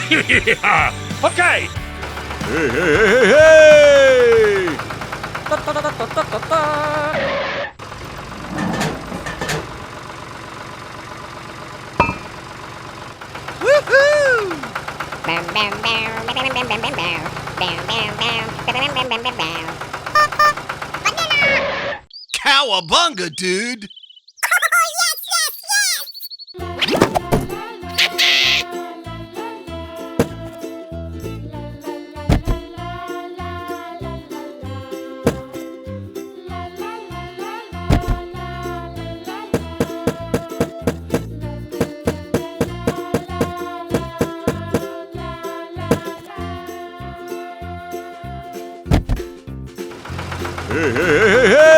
Yeah, okay. Hey, hey, hey, hey! Cowabunga, dude! Hey, hey, hey, hey!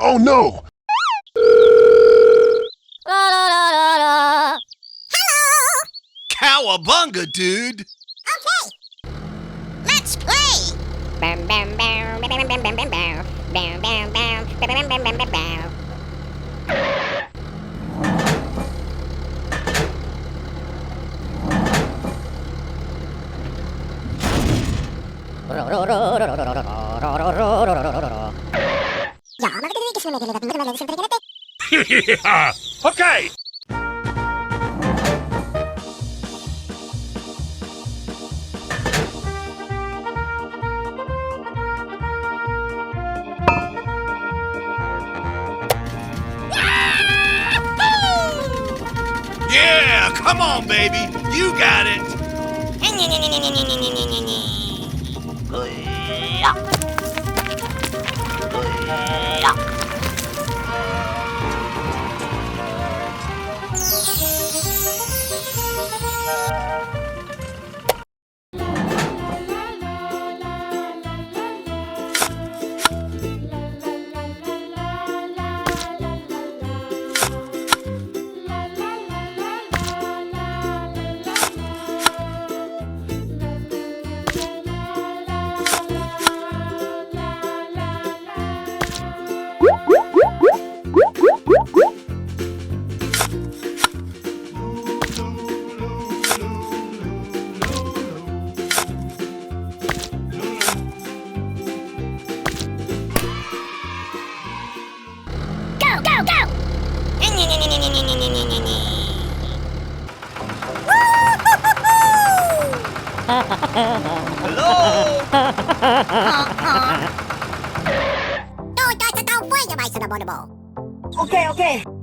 Oh no! Cowabunga, dude! Okay, let's play. Bam bam bam bam bam bam bam bam bam bam bam bam bam bam bam bam. Yeah, okay. Yeah, come on, baby. You got it. Go, go, go! Hello? No, that's a down fire, my son of a Okay, okay.